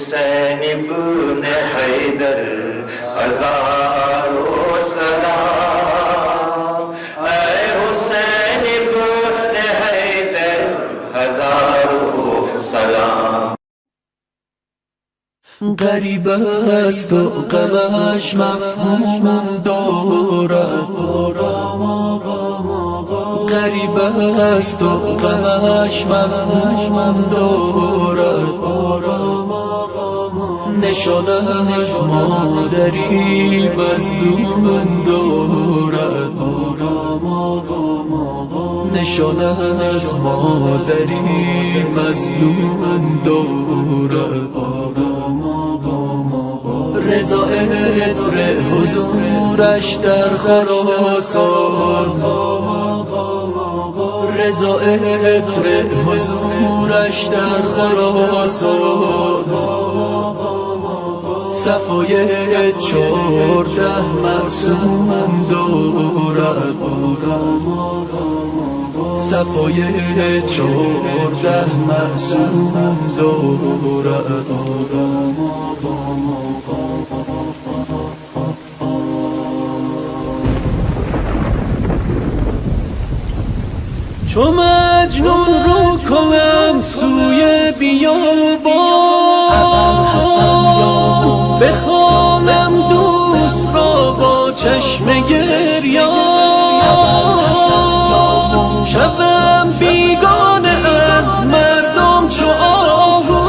حسین ابن حیدر ہزاروں سلام، اے حسین ابن حیدر ہزاروں سلام. غریب است و غمش مفهوم دارد، غریب است و غمش مفهوم دارد، نشانه از مادری مظلوم دارد، نشانه از مادری مظلوم دارد. رضا عطر حضورش در خراسان، رضا عطر حضورش در خراسان، صفای 14 معصوم دارد، صفای 14 معصوم دارد. چو مجنون رو کنم سوی بیابان، بخوانم دوست را با چشم گریان، شوم بیگانه از مردم چو آهو،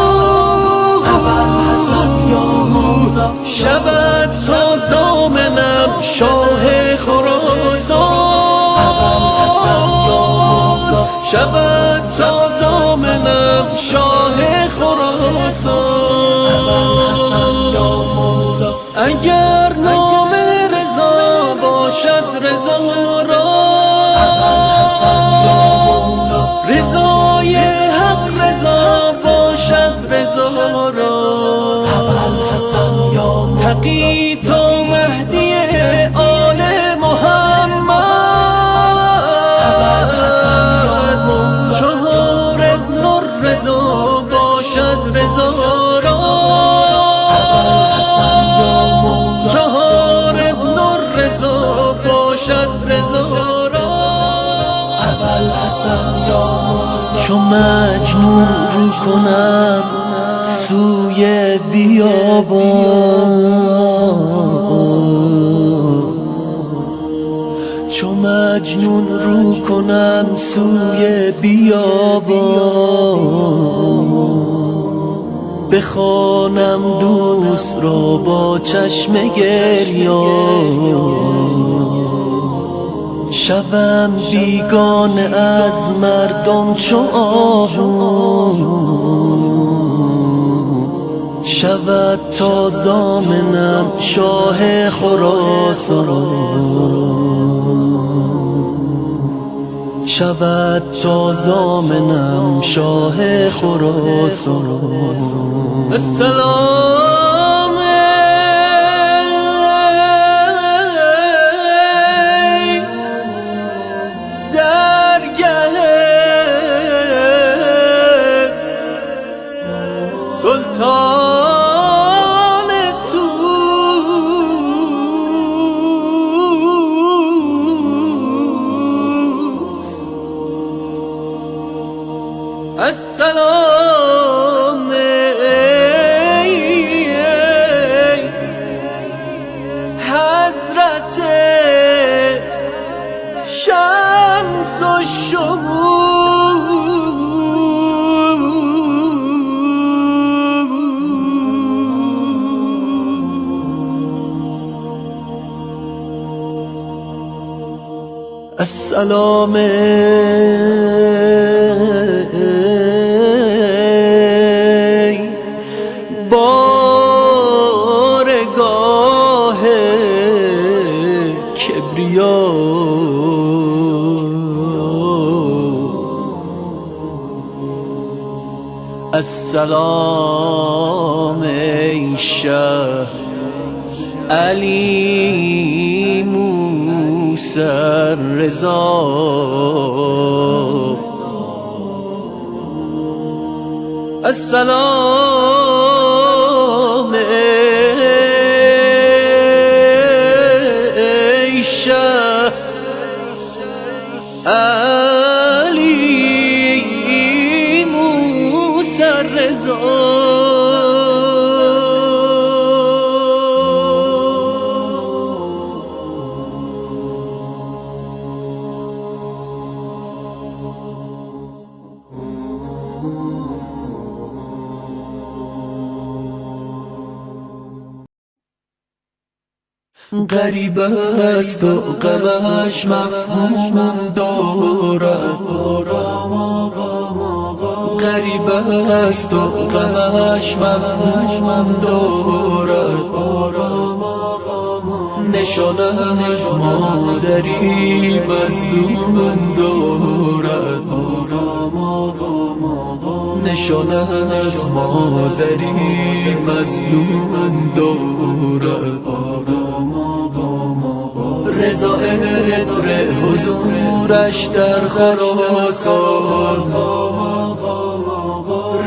شود تا ضامنم شاه خراسان، شود تا ضامنم شاه خراسان. اگر نام رضا باشد رضا را، رضای حق رضا باشد رضا را، حقی تا مهدی آل محمد، 4 ابن الرضا باشد رضا را، 4 ابن الرضا باشد رضا را. چو مجنون رو کنم سوی بیابان، چو مجنون رو کنم سوی بیابان، بخوانم دوست را با چشم گریان، شوم بیگانه از مردم چو آهو، شود تا ضامنم شاه خراسان، شود تا ضامنم شاه خراسان. السلام درگه سلطان توس، السلام حضرت شمس و شموس. السلام بارگاه کبریا، السلام ای شه علی موسی رضا، السلام غریب است و غمش مفهوم دارد، غریب است و غمش مفهوم دارد، نشانه از مادری مظلوم دارد، نشانه از مادری مظلوم دارد. رضا عطر حضورش در خراسان،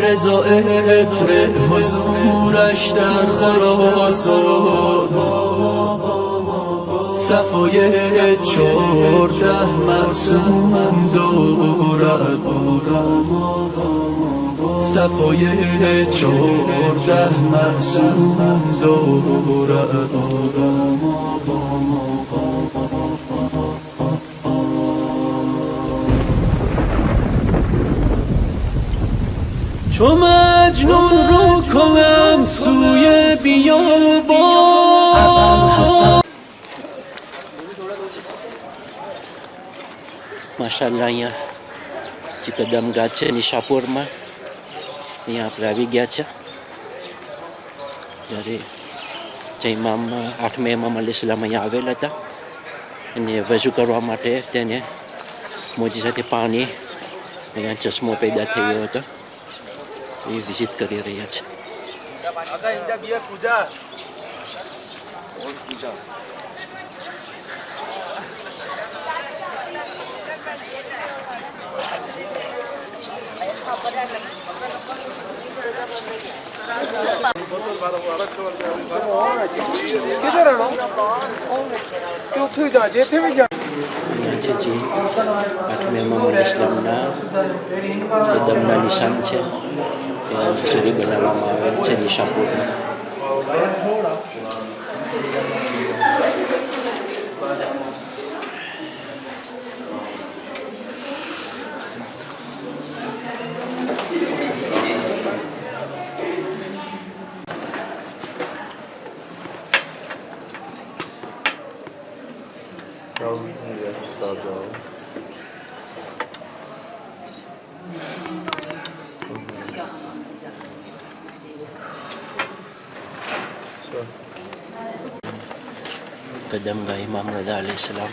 رضا عطر حضورش در خراسان، صفای 14 معصوم دارد، صفای 14 معصوم دارد. چو مجنون رو کنم سوی بیابان. માશાલ્લાહ અહીંયા જે કદમ ગાત છે નિશાપુરમાં, અહીંયા આપણે આવી ગયા છે. જ્યારે જે ઇમામ 8મે ઇમામ અલૈહિસ્સલામ અહીંયા આવેલા હતા અને વઝુ કરવા માટે તેને મોજીસાથી પાણી અહીંયા ચશ્મો પેદા થયો હતો, એ વિઝિટ કરી રહ્યા છે. અહીંયા છે જે 8મે ઇમામ અલૈહિસ્સલામના કદમના નિશાન છે, એ નર્સરી બનાવવામાં આવેલ છે નિશાપુરમાં. قدم گاہ امام رضا علیہ السلام.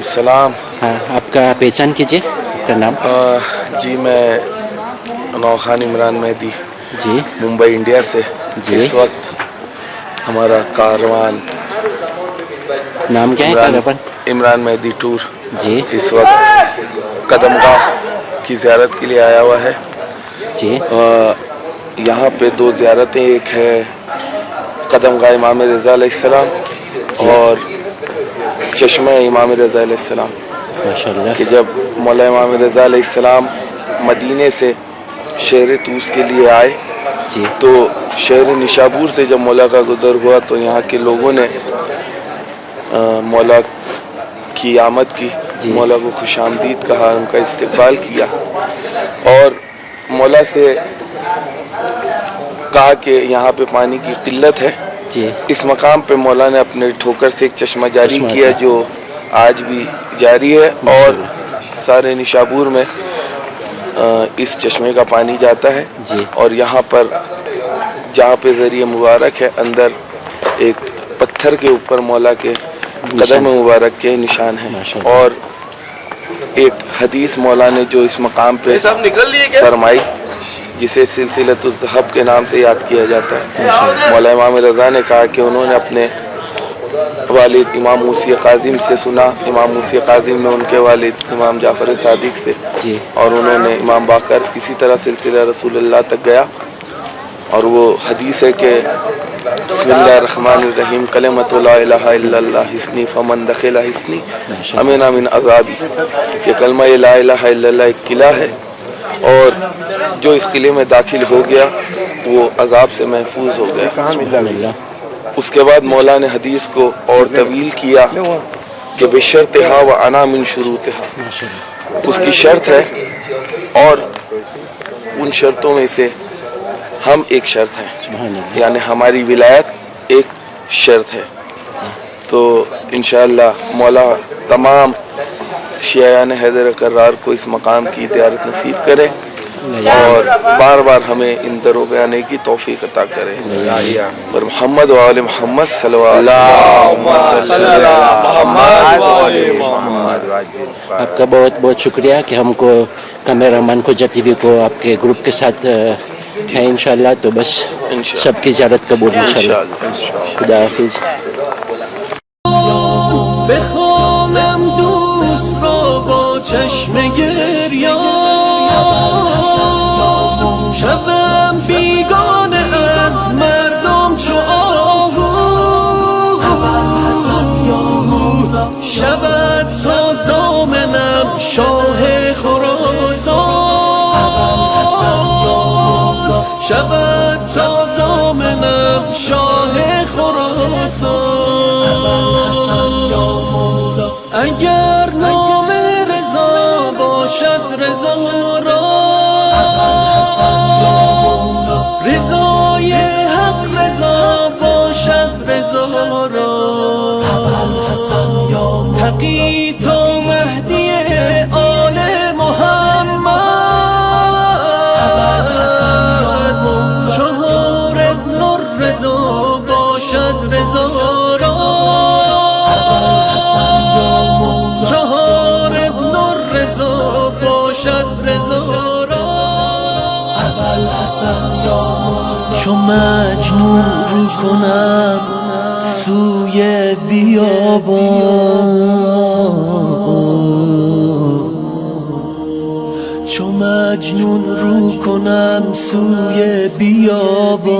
सलाम. हाँ, आपका पहचान कीजिए, आपका नाम. जी मैं नौखान इमरान मेहदी जी, मुंबई इंडिया से. जी. इस वक्त हमारा कारवान नाम क्या है कारवान? इमरान मेहदी टूर जी इस वक्त कदमगाह की ज़ियारत के लिए आया हुआ है. जी. यहाँ पे 2 ज़ियारतें, एक है कदमगाह इमाम रज़ा अलैहिस्सलाम और चश्मा इमाम रज़ा अलैहिस्सलाम. माशाल्लाह. कि जब मौला इमाम रज़ा अलैहिस्सलाम मदीने से शहर तूस के लिए आए जी, तो शहर निशापुर से जब मौला का गुज़र हुआ तो यहाँ के लोगों ने मौला की आमद की, मौला को खुशामदीद कहा, उनका इस्तकबाल किया और मौला से कहा कि यहाँ पे पानी की किल्लत है. जी. इस मकाम पे मौला ने अपने ठोकर से एक चश्मा जारी किया जो आज भी जारी है और सारे निशापुर में इस चश्मे का पानी जाता है. जी. और यहाँ पर جہاں پہ ذریعہ مبارک ہے اندر ایک پتھر کے اوپر مولا کے قدم مبارک کے نشان ہیں، اور ایک حدیث مولا نے جو اس مقام پہ فرمائی جسے سلسلۃ الذہب کے نام سے یاد کیا جاتا ہے. مولا امام رضا نے کہا کہ انہوں نے اپنے والد امام موسی کاظم سے سنا، امام موسی کاظم نے ان کے والد امام جعفر صادق سے، اور انہوں نے امام باقر، اسی طرح سلسلہ رسول اللہ تک گیا. اور وہ حدیث ہے کہ بسم اللہ الرحمن الرحیم کلمۃ لا الہ الا اللہ حسنی فمن دخل حسنی امن من عذابی، کہ کلمہ لا الہ الا اللہ ایک قلعہ ہے، اور جو اس قلعے میں داخل ہو گیا وہ عذاب سے محفوظ ہو گیا. اس کے بعد مولا نے حدیث کو اور طویل کیا کہ بشرطہا وانا من شروطہا، اس کی شرط ہے اور ان شرطوں میں سے ہم ایک شرط ہیں، یعنی ہماری ولایت ایک شرط ہے. تو انشاءاللہ مولا تمام شیعان حیدر کرار کو اس مقام کی زیارت نصیب کرے اور بار بار ہمیں ان دروں پہ آنے کی توفیق عطا کرے. اور محمد و آل محمد صلی آپ کا بہت بہت شکریہ کہ ہم کو کیمرہ مین کو جتی وی کو آپ کے گروپ کے ساتھ ہیں انشاءاللہ. تو بس سب کی زیارت قبول انشاءاللہ. خدا حافظ. بخوانم دوست را با چشم گریان، شوم بیگانه از مردم چو آهو، شود تا زامنم شاه خراسان، شود تا زامنم شاه خراسان. اگر نام رضا باشد رضا را، رضای حق رضا باشد رضا را، حقی تا مهدی آل محمد، چهار ابن الرضا باشد رضا را، چهار ابن الرضا باشد رضا را. چو مجنون رو کنم سوی بیابان، چو مجنون رو کنم سوی بیابان،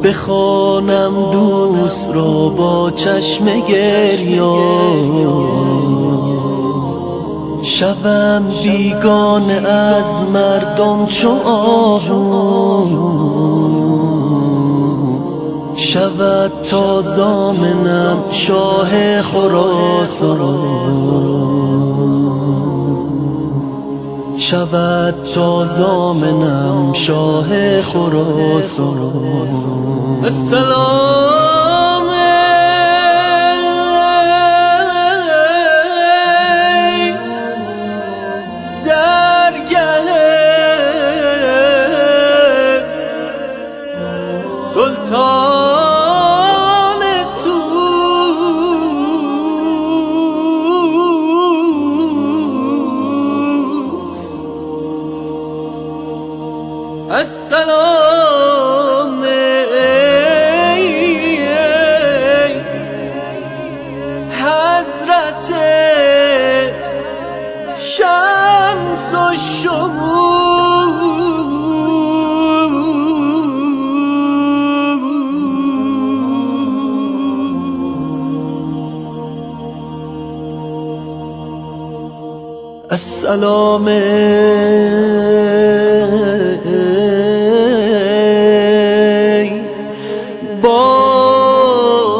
بخوانم دوست را با چشم گریان، شوم بیگانه از مردم چو آهو، شود تا زامنم شاه خراسان، شود تا زامنم شاه خراسان. السلام درگه سلطان توس. السلام حضرت شمس و شموس. السلام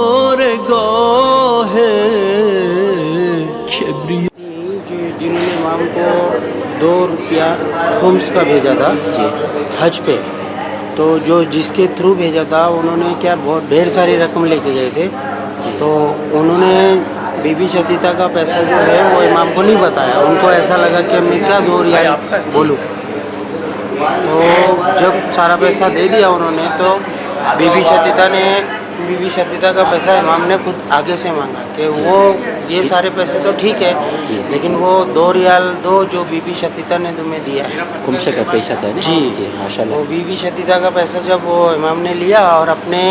بارگاه کبری. جنہوں نے امام کو 2 روپیہ خمس کا بھیجا تھا حج پہ، تو جو جس کے تھرو بھیجا تھا انہوں نے کیا بہت ڈھیر ساری رقم لے کے گئے تھے، تو انہوں نے بی بی شتیتا کا پیسہ جو ہے وہ امام کو نہیں بتایا. ان کو ایسا لگا کہ میں کیا 2 ریال بولوں، तो जब सारा पैसा दे दिया उन्होंने तो बीबी शतीता का पैसा इमाम ने खुद आगे से मांगा कि वो ये सारे पैसे तो ठीक है लेकिन वो 2 रियाल दो जो बीबी शतीता ने तुम्हें दिया है। खुम्से का पैसा था ना? जी माशाल्लाह। वो बीबी शतीता का पैसा जब वो इमाम ने लिया और अपने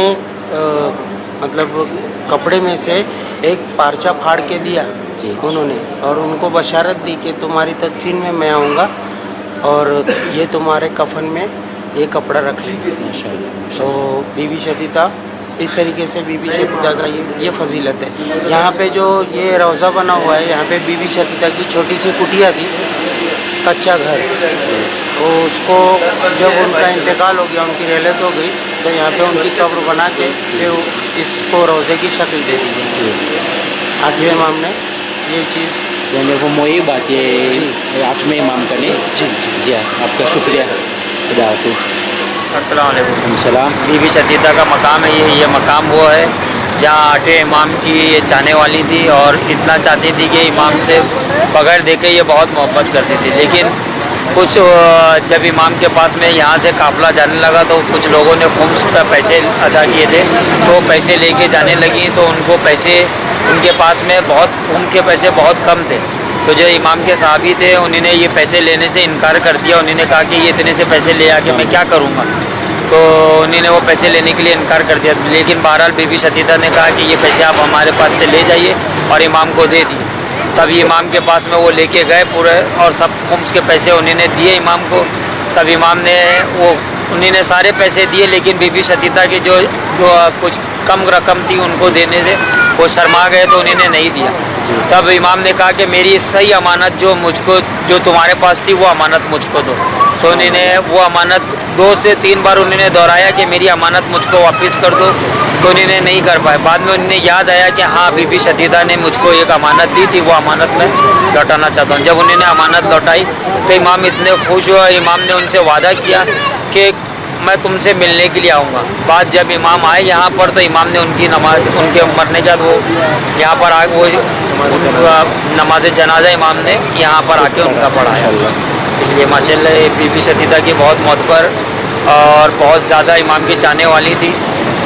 मतलब कपड़े में से एक पारचा फाड़ के दिया उन्होंने और उनको बशारत दी कि तुम्हारी तदफीन में मैं आऊँगा और ये तुम्हारे कफन में ये कपड़ा रख लेंगे। माशाल्लाह। तो बीबी शतीता इस तरीके से बीबी शतीता का ये फजीलत है। यहाँ पे जो ये रोज़ा बना हुआ है यहाँ पे बीबी शतीता की छोटी सी कुटिया थी, कच्चा घर, तो उसको जब उनका इंतकाल हो गया, उनकी रहलत हो गई तो यहाँ पे उनकी कब्र बना के फिर इसको रोज़े की शक्ल दे दी गई। 8वें इमाम ने ये चीज़ यानी वो मोई बात ये 8वें इमाम का नहीं? जी आपका शुक्रिया। खुदा हाफिज़। अस्सलाम वालेकुम। सलाम। बीबी शतीता का मकाम है ये मकाम वो है जहाँ 8वें इमाम की ये चाहने वाली थी और इतना चाहती थी कि इमाम से बगैर देखे ये बहुत मोहब्बत करती थी। लेकिन कुछ जब इमाम के पास में यहाँ से काफ़िला जाने लगा तो कुछ लोगों ने खुम्स का पैसे अदा किए थे, तो पैसे लेके जाने लगी तो उनको पैसे उनके पास में उनके पैसे बहुत कम थे। तो जो इमाम के साहबी थे उन्होंने ये पैसे लेने से इनकार कर दिया। उन्होंने कहा कि ये इतने से पैसे ले आके मैं क्या करूँगा, तो उन्होंने वो पैसे लेने के लिए इनकार कर दिया। लेकिन बहरहाल बीबी शतीता ने कहा कि ये पैसे आप हमारे पास से ले जाइए और इमाम को दे दिए। तब इमाम के पास में वो लेके गए पूरे और सब खुम्स के पैसे उन्होंने दिए इमाम को। तब इमाम ने उन्होंने सारे पैसे दिए लेकिन बीबी शतीता की जो कुछ कम रकम थी उनको देने से वो शर्मा गए तो उन्होंने नहीं दिया। तब इमाम ने कहा कि मेरी सही अमानत जो तुम्हारे पास थी वो अमानत मुझको दो। तो उन्होंने वो अमानत 2 से 3 बार उन्होंने दोहराया कि मेरी अमानत मुझको वापस कर दो, तो उन्होंने नहीं कर पाए। बाद में उन्हें याद आया कि हाँ बीबी शतीता ने मुझको एक अमानत दी थी, वो अमानत मैं लौटाना चाहता हूँ। जब उन्होंने अमानत लौटाई तो इमाम इतने खुश हुआ। इमाम ने उनसे वादा किया कि मैं तुमसे मिलने के लिए आऊँगा। बाद जब इमाम आए यहाँ पर तो इमाम ने उनकी नमाज उनके मरने के बाद वो यहाँ पर आ वो नमाज जनाजा इमाम ने यहाँ पर आके उनका पढ़ाया। इसलिए माशाल्लाह बीबी शतीता की बहुत मोतबर और बहुत ज़्यादा इमाम की चाहने वाली थी,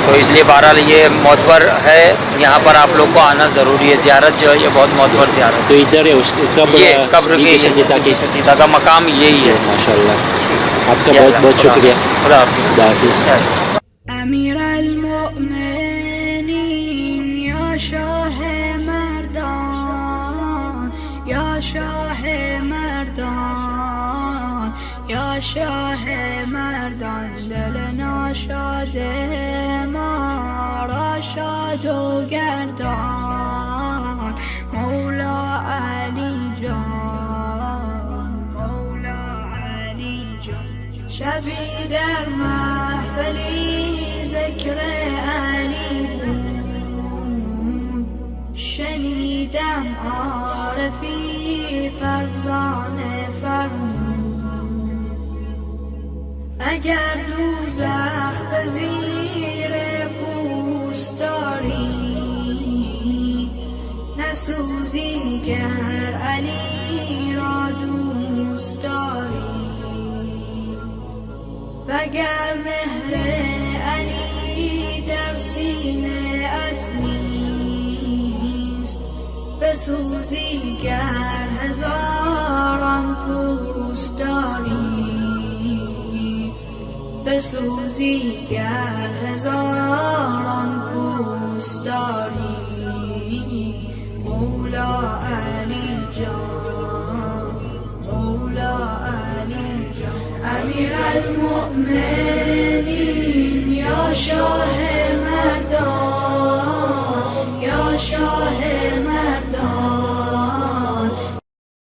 तो इसलिए बहरहाल ये मोतबर है। यहाँ पर आप लोग को आना ज़रूरी है। ज़ियारत जो है ये बहुत मोतबर ज़ियारत। तो इधर है उसकी कब्र की शतीता का मकाम यही है। माशाल्लाह। आपका बहुत बहुत शुक्रिया। खुदा हाफिज़। अमीर अल-मोमिनीन या शाह मर्दान, या शाह मर्दान, या शाह मर्दान, दिल नाशाद मारा शादो गर्दान, मौला अली जान, मौला अली जान। شبی در محفلی ذکر علی بود، شنیدم عارفی فرزانه فرمود، اگر دوزخ به زیر پوست داری نسوزی گر علی را دوست داری، وگر مهر علی در سینه ات نیست بسوزی گر هزاران پوست داری، بسوزی گر هزاران پوست داری، مولا علی جان، مولا علی جان. أمير المؤمنين